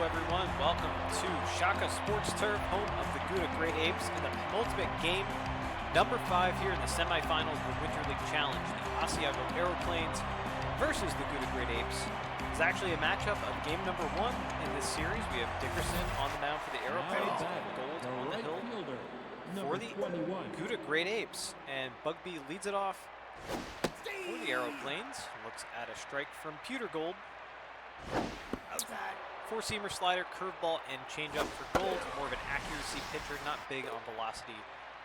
everyone. Welcome to Shaka Sports Turf, home of the Gouda Great Apes, in the penultimate game, number 5 here in the semifinals of the Winter League Challenge. The Asiago Aeroplanes versus the Gouda Great Apes. It's actually a matchup of game number 1 in this series. We have Dickerson on the mound for the Aeroplanes, and Gold on the hill for the Gouda Great Apes. And Bugby leads it off for the Aeroplanes. Looks at a strike from Pewter Gold. Four-seamer slider, curveball, and changeup for Gold. More of an accuracy pitcher, not big on velocity,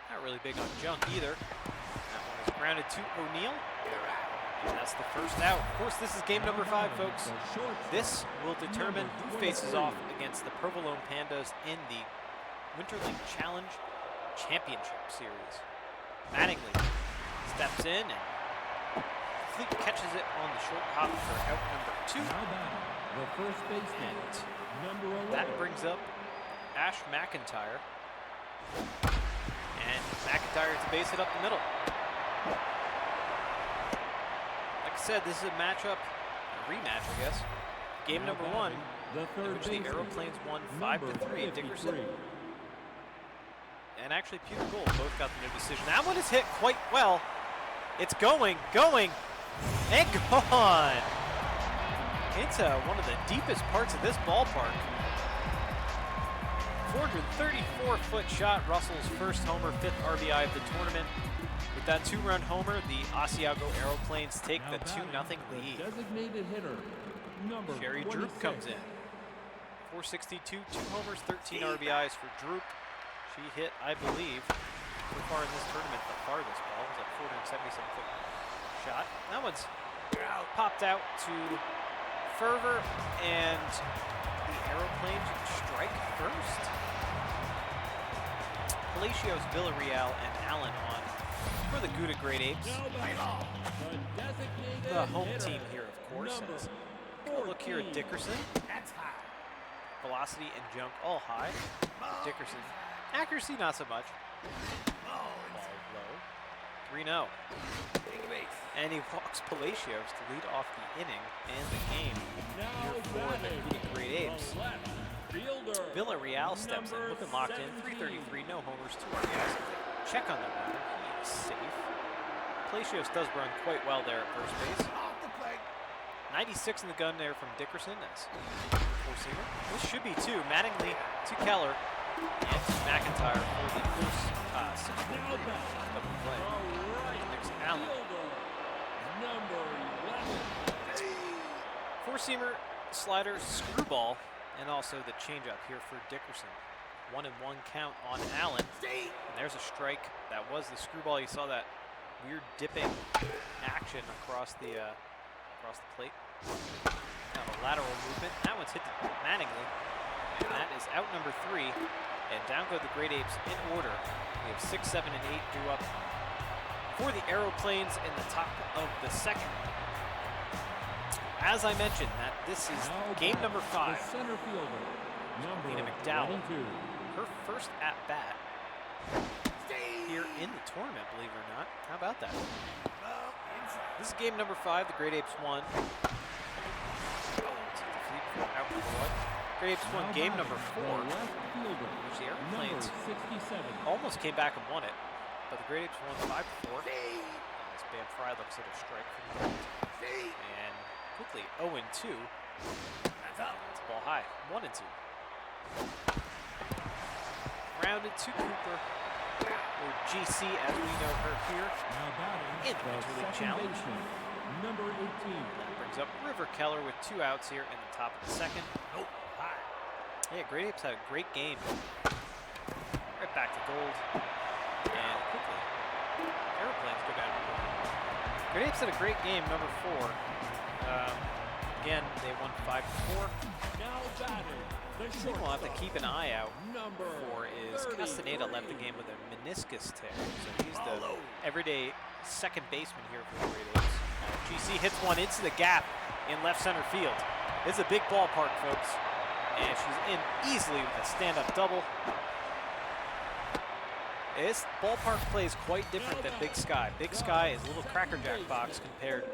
not really big on junk either. That one is grounded to O'Neill. And that's the first out. Of course, this is game number 5, folks. This will determine who faces off against the Provolone Pandas in the Winter League Challenge Championship Series. Mattingly steps in, and Fleet catches it on the short hop for out number 2. The first baseman, number 11. That brings up Ash McIntyre. And McIntyre to base it up the middle. Like I said, this is a matchup, a rematch, I guess. Game number 1, in which the Aeroplanes won 5-3 at Dickerson. And actually, Pewter Gold both got the no decision. That one is hit quite well. It's going, and gone. Into one of the deepest parts of this ballpark. 434-foot shot, Russell's first homer, 5th RBI of the tournament. With that 2-run homer, the Asiago Aeroplanes take the 2-0 lead. Designated hitter, number Sherry 26. Droop comes in. 462, 2 homers, 13 RBIs for Droop. She hit, I believe, so far in this tournament, the farthest ball. It was a 477-foot shot. That one's popped out to Fervor, and the Aeroplanes strike first. Palacios, Villarreal, and Allen on for the Gouda Great Apes. The home team here, of course. Look here at Dickerson. Velocity and junk all high. Dickerson. Accuracy, not so much. Ball low. 3-0. And he walks Palacios to lead off the inning and the game here for the Gouda Great Apes. Villarreal steps in, looking locked in. 333, no homers, 2 RBIs. Check on that runner. He is safe. Palacios does run quite well there at first base. 96 in the gun there from Dickerson. That's 4-seamer. This should be 2. Mattingly to Keller and to McIntyre for the first 6-4 of the play. Next, Allen. Number 11. 4-seamer, slider, screwball, and also the changeup here for Dickerson. 1-1 count on Allen. And there's a strike. That was the screwball. You saw that weird dipping action across the plate. Now the lateral movement. That one's hit to Mattingly. And that is out number 3. And down go the Great Apes in order. We have 6, 7, and 8 due up for the Aeroplanes in the top of the 2nd. As I mentioned, that this is game number 5. Center fielder, Lena McDowell, her first at-bat here in the tournament, believe it or not. How about that? This is game number 5. The Great Apes won. Out number 1. Great Apes won game number 4. Which the Aeroplanes almost came back and won it. But the Great Apes won 5-4. As Bam Fry looks at a strike from Gold. And quickly 0-2. That's ball high. 1-2. Rounded to Cooper, or GC as we know her here in the Winter League Challenge. Number 18. That brings up River Keller with 2 outs here in the top of the 2nd. Yeah, Great Apes had a great game. Right back to Gold. And quickly, Aeroplanes go down. Great Apes had a great game, number 4. Again, they won 5-4. The thing we'll have to keep an eye out for is Castaneda left the game with a meniscus tear. So he's the everyday second baseman here for the Great Apes. GC hits one into the gap in left center field. It's a big ballpark, folks. And she's in easily with a stand-up double. This ballpark plays quite different than Big Sky. Big Sky is a little Cracker Jack box compared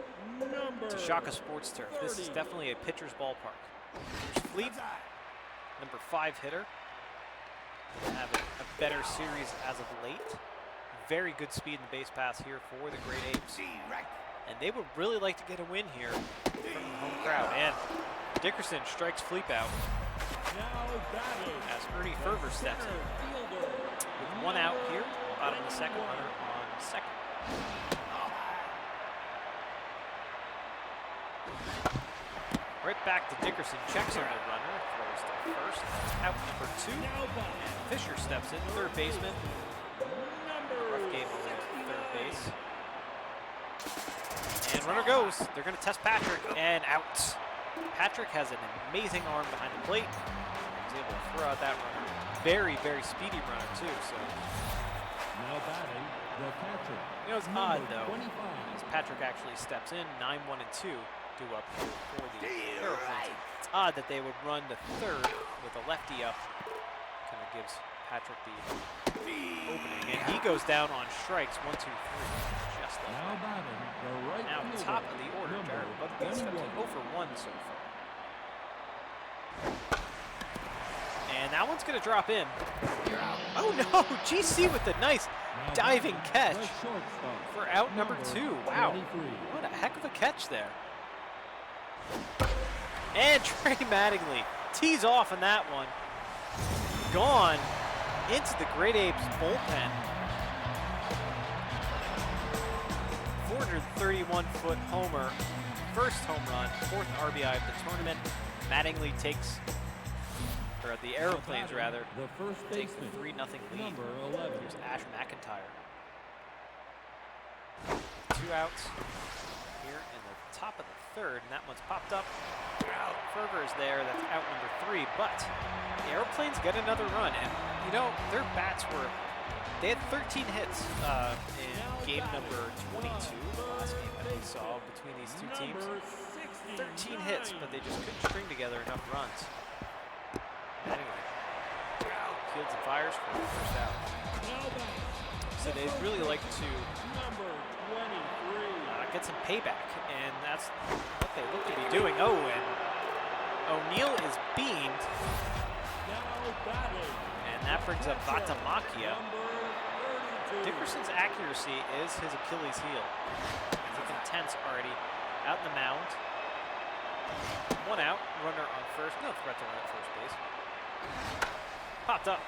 to Shaka Sports Turf. This is definitely a pitcher's ballpark. There's Fleet number 5 hitter. Have a better series as of late. Very good speed in the base pass here for the Great Apes. And they would really like to get a win here from the home crowd. And Dickerson strikes Fleep out as Ernie Ferber steps in. With 1 out here, bottom of the second, runner on second. Right back to Dickerson, checks on the runner, throws to first, out number 2, and Fisher steps in, third baseman. Rough game on third base. And runner goes, they're gonna test Patrick, and out. Patrick has an amazing arm behind the plate. He's able to throw out that runner. Very, very speedy runner too, so. Now batting, the catcher. You know, it's odd though, as Patrick actually steps in, 9-1 and 2. Due up here for the Aeroplanes. It's odd that they would run to third with a lefty up. Kind of gives Patrick the opening. And he goes down on strikes, 1, 2, 3. Just like now that. batting, the right Now fielder, top of the order, number Jared Butterfield steps in 0 for 1 so far. And that one's going to drop in. Oh no, GC with the nice diving catch for out number 2. Wow, what a heck of a catch there. And Trey Mattingly tees off on that one. Gone into the Great Apes bullpen. 431-foot homer. First home run, 4th RBI of the tournament. Mattingly takes, or the Aeroplanes rather, the first take the baseman, 3-0 lead. number 11. Here's Ash McIntyre. 2 outs here in the top of the 3rd, and that one's popped up. Ferber is there, that's out number 3, but the Aeroplanes get another run, and you know, their bats were, they had 13 hits in game number 22, the last game that we saw between these two teams. 13 hits, but they just couldn't string together enough runs. Anyway, fields and fires for the first out. So they'd really like to get some payback, and that's what they look to be doing. Oh, and O'Neill is beamed, and that brings up Vatamakia. Dickerson's accuracy is his Achilles heel. He's looking tense already. Out in the mound. 1 out, runner on first. No threat to run at first base. Popped up.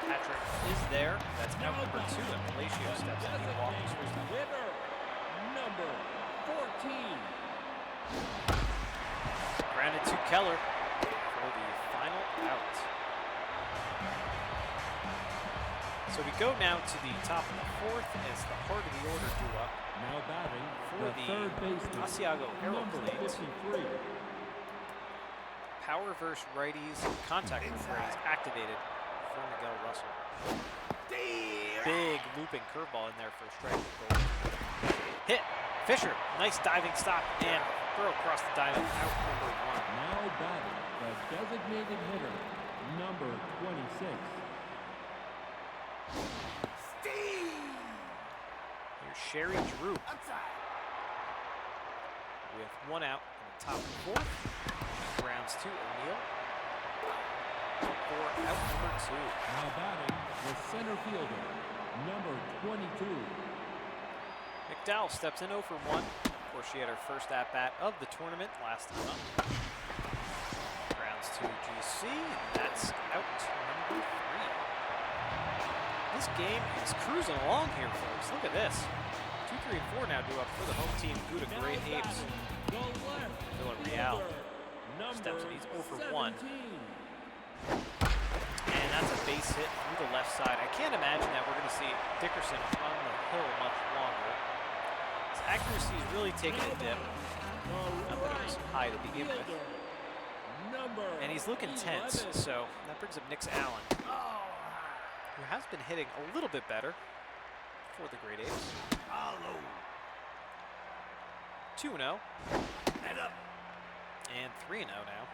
Patrick is there. That's out number 2, and Palacio steps in. He walks first. Hitter, number 14. Grounded to Keller for the final out. So we go now to the top of the 4th as the heart of the order due up. Now batting for the third baseman, Asiago number Aeroplanes. 53. Power versus righties, contact versus righties activated for Miguel Russell. Big looping curveball in there for a strike. Hit. Fisher, nice diving stop, and throw across the diamond, out number 1. Now batting the designated hitter, number 26. Here's Sherry Drew with 1 out in the top of the 4th. Grounds to O'Neill for out number 2. Now batting the center fielder, number 22. McDowell steps in 0 for 1. Of course, she had her first at-bat of the tournament last time up. Grounds to GC, and that's out number 3. This game is cruising along here, folks. Look at this. 2, 3, and 4 now due up for the home team, Gouda Great Apes. Villarreal steps in, he's 0 for 1. And that's a base hit through the left side. I can't imagine that we're going to see Dickerson on the hill much longer. His accuracy is really taking a dip. Not that it was high to begin with. And he's looking tense, so that brings up Nick Allen, who has been hitting a little bit better for the Great Apes. 2-0. And 3-0 now.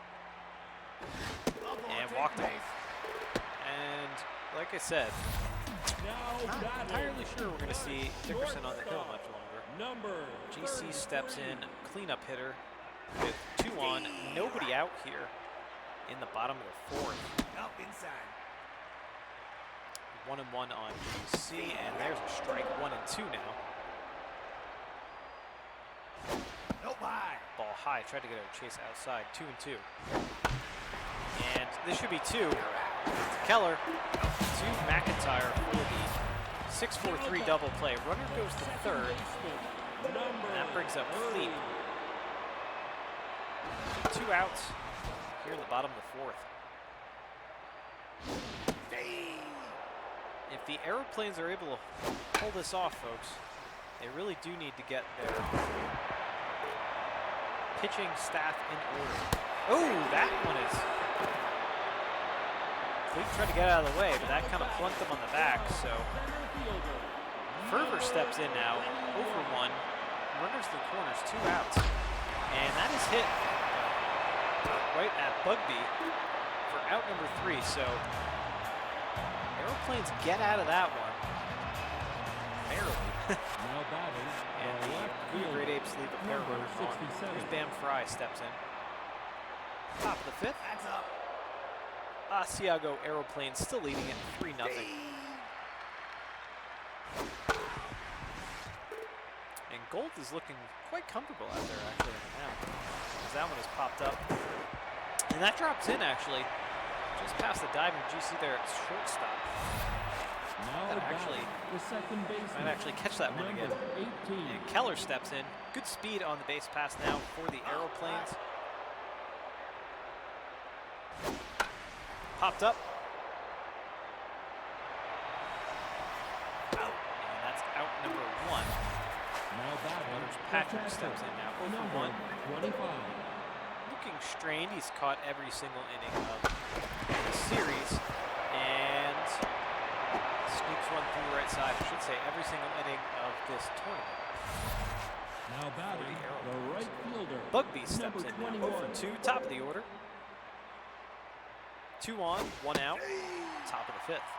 And walked off. And like I said, not entirely sure we're going to see Dickerson on the hill much longer. GC steps in, cleanup hitter, With 2 on, nobody out here in the bottom of the 4th. Up inside. 1-1 on GC, and there's a strike. 1-2 now. Nope, high. Ball high, tried to get a chase outside. 2-2. And this should be 2. Keller to McIntyre for the 6-4-3 double play. Runner goes to third. And that brings up Fleet. 2 outs here in the bottom of the 4th. If the Aeroplanes are able to pull this off, folks, they really do need to get their pitching staff in order. Oh, that one is... Fleet tried to get out of the way, but that kind of plunked them on the back, so... Fervor steps in now, 0-for-1. Runners in the corners, 2 outs. And that is hit right at Bugby for out number 3, so... Aeroplanes get out of that one. Barely. And the Great Apes leave a pair of runners on. Here's Bam Fry steps in. Top of the 5th. That's up. Asiago Aeroplanes still leading it 3-0. And Gold is looking quite comfortable out there actually in the mound. As that one has popped up. And that drops in actually. Just past the diving GC there at shortstop. Might actually catch that one again. 18. And Keller steps in. Good speed on the base pass now for the Aeroplanes. Popped up. Out. And that's out number 1. Runners Patrick steps in now. 0-for-1. 25. Looking strained. He's caught every single inning of the series. And sneaks one through the right side. I should say every single inning of this tournament. Now batting, the right fielder. Bugby steps in now. 0-for-2. Top of the order. 2 on, 1 out. Top of the 5th.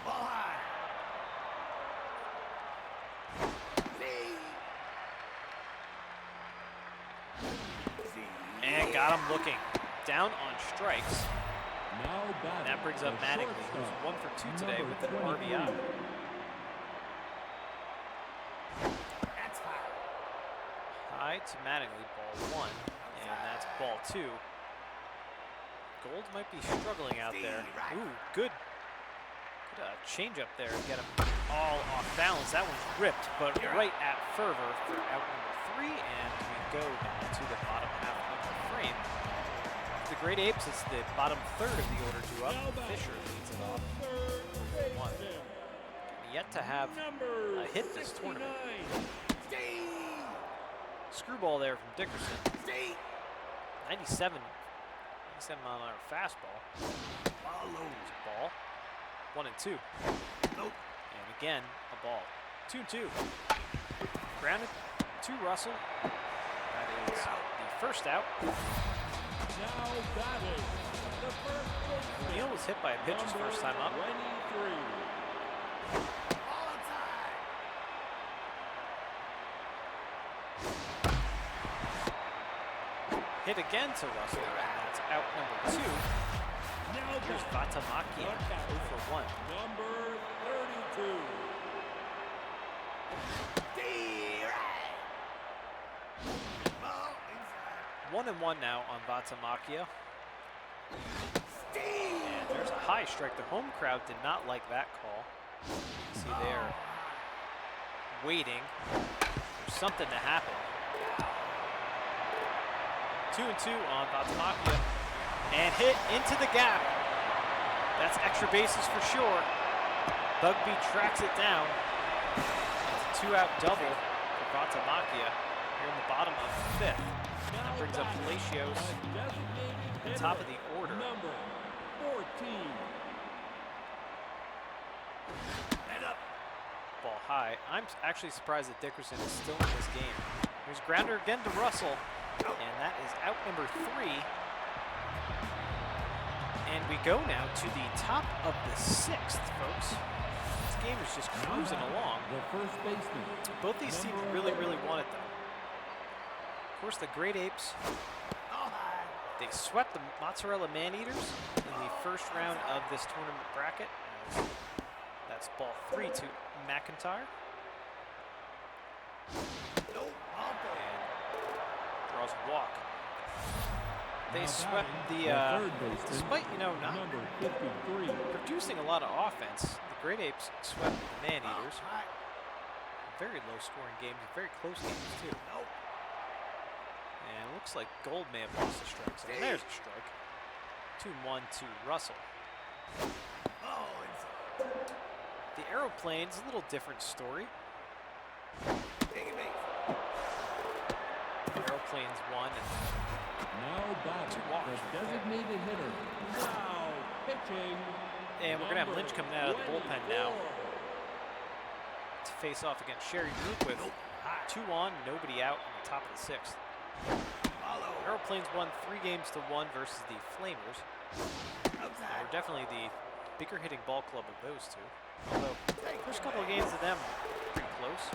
Ball high. And got him looking. Down on strikes. Now batting, That brings up the Mattingly, who's shortstop, 1-for-2 today number with an 23. RBI. That's high. High to Mattingly, ball 1. And that's ball 2. Gold might be struggling out there. Ooh, good change up there to get him all off balance. That one's ripped, but right at Fervor for out number 3. And we go down to the bottom half of the frame. The Great Apes, it's the bottom 3rd of the order due up. Fisher leads it off. 1. Yet to have a hit this tournament. Screwball there from Dickerson. 97 mile an hour fastball. Ball. 1-2. Nope. And again, a ball. 2-2. Grounded to Russell. That is the first out. Now batting, the first baseman, Neal was hit by a pitch his first time up. 23. Ball inside. Hit again to Russell, and that's out number 2. Now Here's batting, Vatamakia, 0-for-1. number 32. 1-1 now on Vatamakia. And there's a high strike. The home crowd did not like that call. See there, waiting for something to happen. 2-2 on Vatamakia. And hit into the gap. That's extra bases for sure. Bugby tracks it down. It's a 2-out double for Vatamakia here in the bottom of the 5th. That brings up Palacios at the top of the order. Number 14. Head up. Ball high. I'm actually surprised that Dickerson is still in this game. There's grounder again to Russell, and that is out number 3. And we go now to the top of the 6th, folks. This game is just cruising along. The first baseman. Both these teams really, really want it, though. course, the Great Apes, All high. they swept the Mozzarella Man-Eaters in the first round of this tournament bracket. As that's ball 3 to McIntyre. Nope. Ball four. And draws a walk. They Now swept batting, the, third baseman, despite, you know, not number 53. producing a lot of offense, the Great Apes swept the Man-Eaters. All high. Very low-scoring games, very close games, too. Nope. And it looks like Gold may have lost a strike, so there's a strike. 2-1 to Russell. Oh, inside. The Aeroplanes, a little different story. Take it base. Aeroplanes won, and Now batting, walks. the designated hitter. Now pitching. we're going to have Lynch coming out of the bullpen now 24. to face off against Sherry Group with 2 on, nobody out in the top of the 6th. Follow. Aeroplanes won 3 games to 1 versus the Flamers. Outside. They're definitely the bigger hitting ball club of those two. Although, first couple of games of them, pretty close.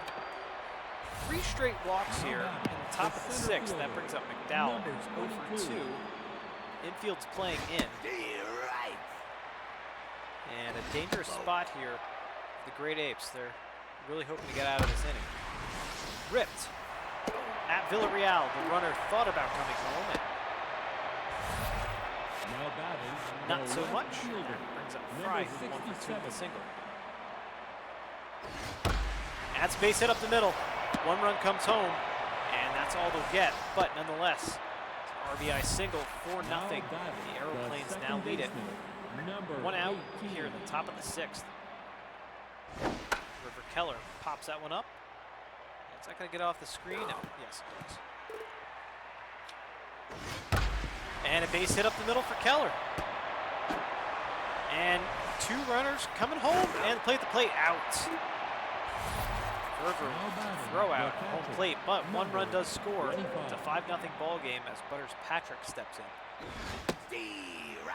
3 straight walks here in the top of the 6th. That brings up McDowell, who's 0 for 2. Infield's playing in. Right. And a dangerous spot here for the Great Apes. They're really hoping to get out of this inning. Ripped at Villarreal. The runner thought about coming home, and Now batting, not the so left much. fielder, Brings up number Fry, who 1 for 2 with a 67. single. That's a base hit up the middle. 1 run comes home, and that's all they'll get. But nonetheless, RBI single, 4-0. Now batting, The Aeroplanes the now second lead it. baseman, number 1 out 18. here in the top of the 6th. River Keller pops that one up. Is that going to get off the screen? No. Yes, it does. And a base hit up the middle for Keller. And 2 runners coming home and plate the plate out. River Now batting, throw out the home catcher, plate, but 1 run number does score. 25. It's a 5-0 ball game as Butters Patrick steps in. Right.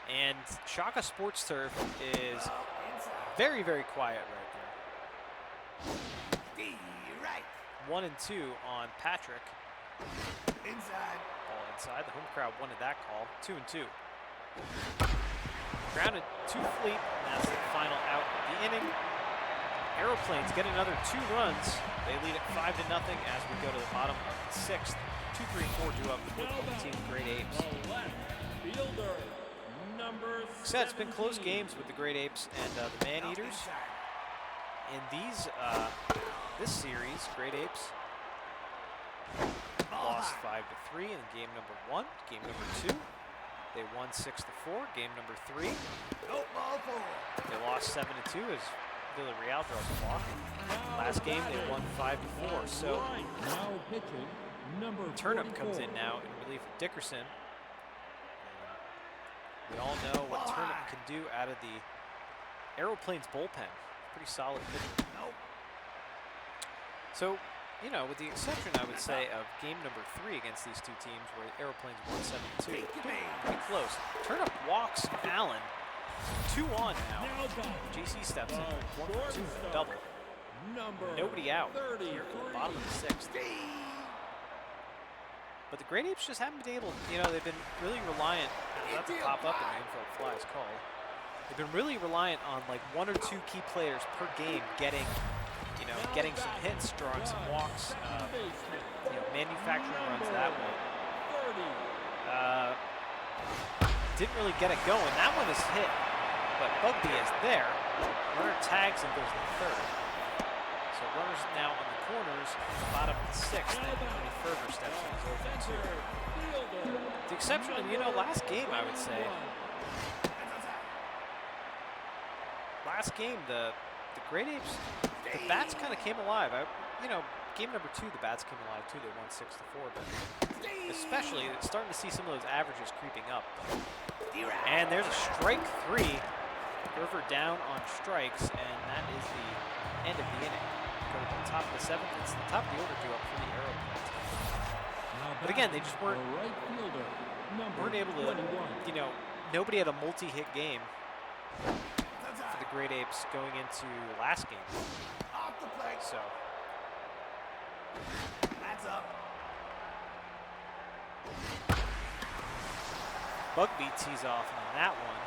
And Shaka Sports Turf is Inside. very, very quiet right there. Right. 1 and 2 on Patrick. Inside. Ball inside. The home crowd wanted that call. 2 and 2. Grounded to Fleet, and that's the final out of the inning. Aeroplanes get another 2 runs. They lead it 5-0 as we go to the bottom of the 6th. 2, 3, and 4 due up for the team Great Apes. The left fielder, number Like I said, it's been close 17. games with the Great Apes and the Man-Eaters. In these, this series, Great Apes lost 5-3 in game number 1. Game number 2, they won 6-4. Game number 3, Nope. Ball four. they lost 7-2 as Villarreal draws a walk. Last game, they won 5-4. So Now pitching, number Turnip comes 44. in now in relief of Dickerson. We all know what Turnip can do out of the Aeroplanes bullpen. Pretty solid pitcher. Nope. So, you know, with the exception, I would say, of game number 3 against these 2 teams where Aeroplanes won 7-2. Pretty close. Turnip walks Allen. 2 on now. Now batting, JC steps in. the 1 for 2 with a double. number Nobody out here in 33. the bottom of the 6th. But the Great Apes just haven't been able, you know, they've been really reliant, that's a pop up and the infield fly is called. They've been really reliant on like 1 or 2 key players per game getting, you know, getting some hits, drawing some walks, you know, manufacturing runs that way. 30. Didn't really get it going. That one is hit, but Bugby is there. Runner tags and goes to the 3rd. So runners now on the corners, at the bottom of the 6th, and Tony Ferber steps in his over 2. The exception, and you know, last game I would say, last game the Great Apes, the bats kind of came alive. You know, game number 2, the bats came alive too. They won 6-4, but especially it's starting to see some of those averages creeping up. And there's a strike 3. River down on strikes, and that is the end of the inning. Go to the top of the 7th. It's the top of the order due up for the Aeroplanes. But again, they just weren't able to, you know, nobody had a multi-hit game for the Great Apes going into last game. Off the plate. So That's up. Bugby tees off on that one.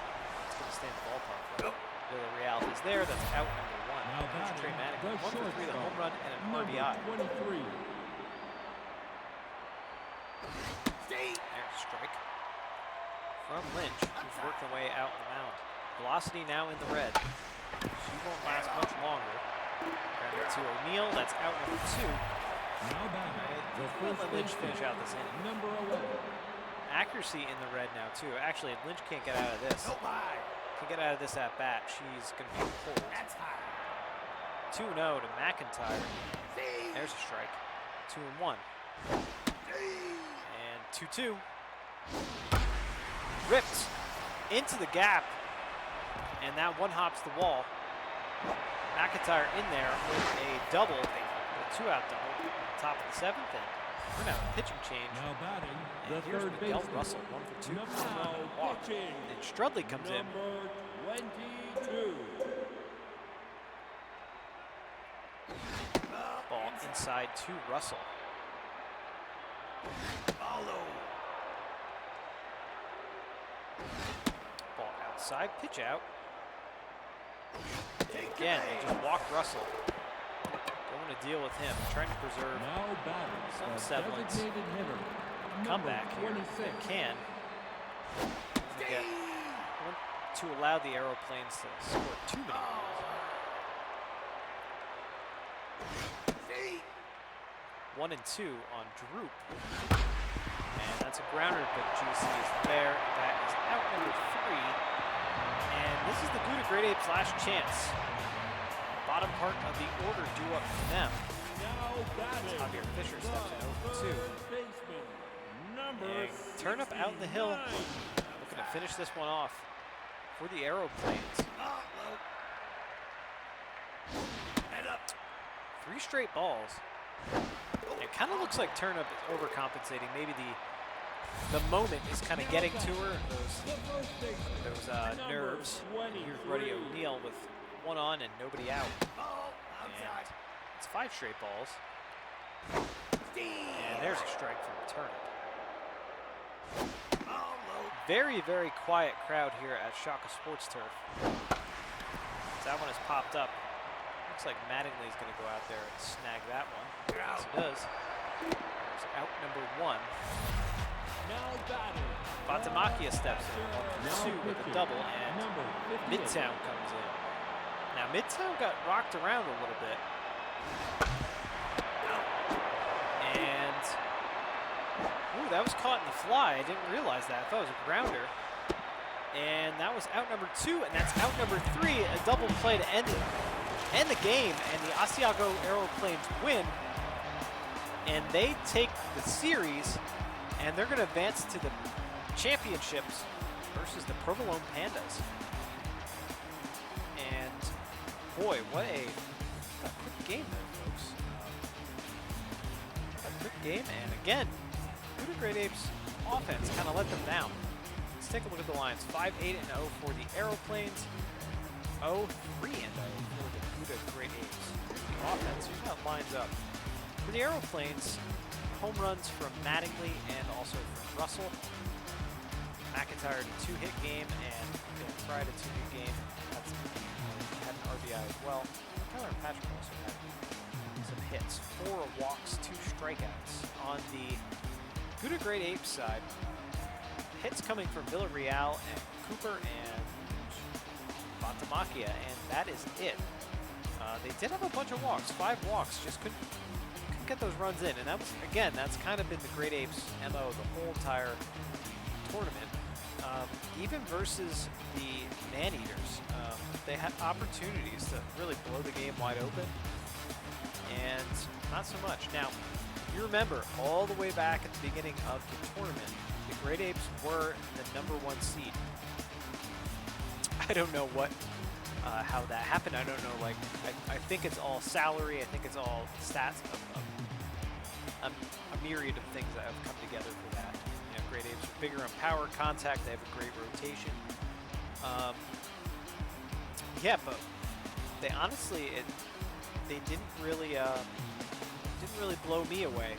It's going to stay in the ballpark. Villarreal is there. That's out number 1. Now There's batting, Trey Madigan. the 1 for 3, the home run, and an number RBI. 23. There's a strike from Lynch, who's working away out on the mound. Velocity now in the red. She won't last much longer. Grounded to O'Neal. That's out number 2. Now batting, the We'll first let Lynch baseman, finish out this inning. number 11. Accuracy in the red now too. Actually, if Lynch can't get out of this. Can get out of this at bat. She's going to be pulled. That's high. 2-0 to McIntyre. There's a strike. 2-1. And 2-2. Ripped into the gap. And that one hops the wall. McIntyre in there with a double. A 2-out double. On top of the 7th. And we're going to have a pitching change. Now batting, And the here's third Miguel baseman, Russell. 1 for 2. now Walk. pitching, And Strudley comes in. number 22. Ball inside to Russell. Ball outside, pitch out. And again, they just walked Russell. Don't want to deal with him. Trying to preserve Now batting, some the semblance. designated hitter, Comeback here. 26. They can. Want to allow the Aeroplanes to score too many goals. 1 and 2 on Droop. And that's a grounder, but GC is there. That is out number 3. And this is the Gouda Great Apes' last chance. Bottom part of the order due up for them. Now batting, Javier Fisher steps in over 2. third baseman, number And turn up out in the hill. 69. Looking to finish this one off for the Aeroplanes. Head up. 3 straight balls. It kind of looks like Turnup is overcompensating. Maybe the moment is kind of getting to her. Those nerves. Here's Ruddy O'Neal with 1 on and nobody out. And it's 5 straight balls. And there's a strike from Turnip. Very, very quiet crowd here at Shaka Sports Turf. That one has popped up. Looks like Mattingly's going to go out there and snag that one. Yes, it does. There's out number 1. Now batting, Batamakia steps in. 1 for 2 with a double, and number 58. Midtown comes in. Now Midtown got rocked around a little bit. And ooh, that was caught in the fly. I didn't realize that. I thought it was a grounder. And that was out number 2, and that's out number 3. A double play to end the game, and the Asiago Aeroplanes win. And they take the series, and they're going to advance to the championships versus the Provolone Pandas. And boy, what a quick game there, folks. A quick game, and again, Gouda Great Apes offense kind of let them down. Let's take a look at the lines. 5-8-0 for the Aeroplanes. 0-3-0 for the Gouda Great Apes. The offense, here's how it lines up. For the Aeroplanes, home runs from Mattingly and also from Russell. McIntyre had a 2-hit game, and Pride a 2-hit game. That's had an RBI as well. Tyler and Patrick also had some hits. 4 walks, 2 strikeouts. On the Gouda Great Apes side, hits coming from Villarreal and Cooper and Batamakia, and that is it. They did have a bunch of walks, 5 walks, just couldn't get those runs in, and that was, again, that's kind of been the Great Apes' MO the whole entire tournament. Even versus the Man-Eaters, they had opportunities to really blow the game wide open, and not so much. Now, you remember, all the way back at the beginning of the tournament, the Great Apes were the #1 seed. I don't know how that happened. I don't know, like, I think it's all salary, I think it's all stats, a myriad of things that have come together for that. You know, Great Apes are bigger on power, contact, they have a great rotation. Yeah, but they honestly, they didn't really blow me away.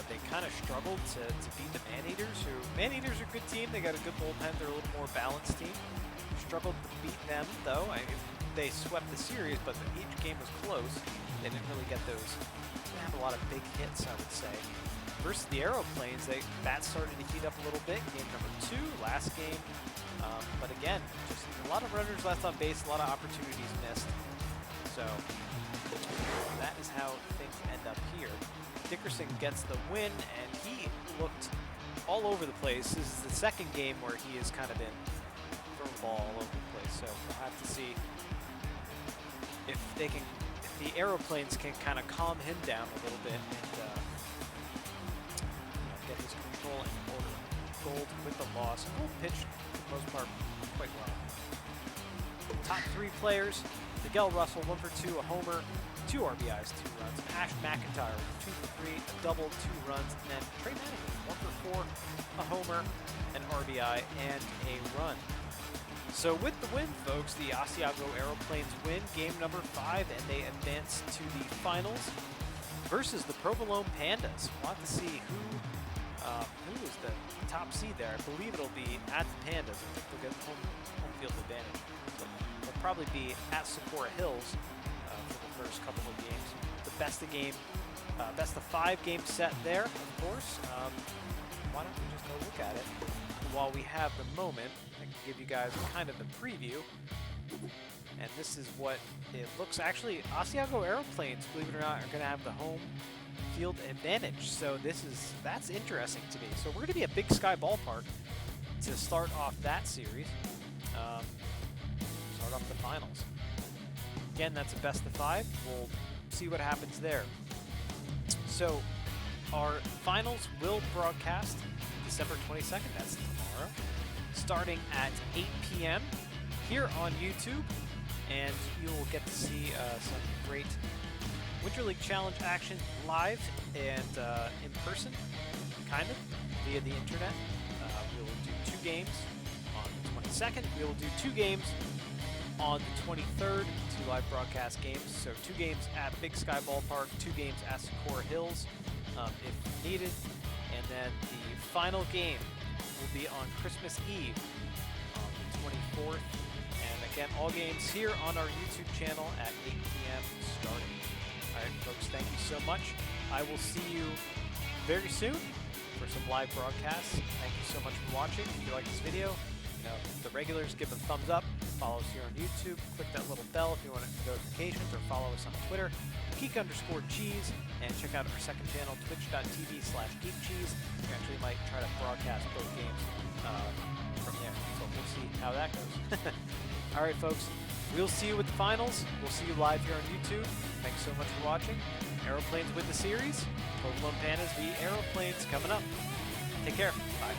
They kind of struggled to beat the Man-Eaters, who Man-Eaters are a good team. They got a good bullpen. They're a little more balanced team. Struggled to beat them, though. They swept the series, but each game was close. They didn't really get those. They didn't have a lot of big hits, I would say. Versus the Aeroplanes, bats started to heat up a little bit. Game number 2, last game. But again, just a lot of runners left on base, a lot of opportunities missed. So that is how things end up here. Dickerson gets the win, and he looked all over the place. This is the second game where he has kind of been throwing the ball all over the place. So we'll have to see if the Aeroplanes can kind of calm him down a little bit and get his control in order. Gold with the loss. Gold pitched for the most part quite well. Top 3 players: Miguel Russell, 1 for 2, a homer, 2 RBIs, 2 runs. Ash McIntyre, 2 for 3, a double, 2 runs. And then Trey Madigan, 1 for 4, a homer, an RBI, and a run. So with the win, folks, the Asiago Aeroplanes win game number 5, and they advance to the finals versus the Provolone Pandas. We'll have to see who is the top seed there. I believe it'll be at the Pandas. I think they'll get home field advantage. So they'll probably be at Socorro Hills for the first couple of games. The best of 5 game set there, of course. Why don't we just go look at it while we have the moment? I can give you guys kind of the preview. And this is what it looks. Actually, Asiago Aeroplanes, believe it or not, are going to have the home field advantage. So that's interesting to me. So we're going to be at Big Sky Ballpark to start off that series. Start off the finals. Again, that's a best of 5. We'll see what happens there. So our finals will broadcast December 22nd. That's tomorrow, starting at 8 p.m. here on YouTube, and you will get to see some great Winter League Challenge action live and in person, kind of, via the internet. We will do 2 games on the 22nd. We will do 2 games on the 23rd, 2 live broadcast games. So 2 games at Big Sky Ballpark, 2 games at Socorro Hills if needed. And then the final game will be on Christmas Eve on the 24th. And again, all games here on our YouTube channel at 8 p.m. starting. All right, folks, thank you so much. I will see you very soon for some live broadcasts. Thank you so much for watching. If you like this video, the regulars, give a thumbs up. Follow us here on YouTube. Click that little bell if you want notifications, or follow us on Twitter, Geek_cheese, and check out our second channel, twitch.tv/geekcheese. We actually might try to broadcast both games from there, so we'll see how that goes. All right, folks, we'll see you with the finals. We'll see you live here on YouTube. Thanks so much for watching. Aeroplanes win the series. Provolone Pandas v. Aeroplanes coming up. Take care. Bye.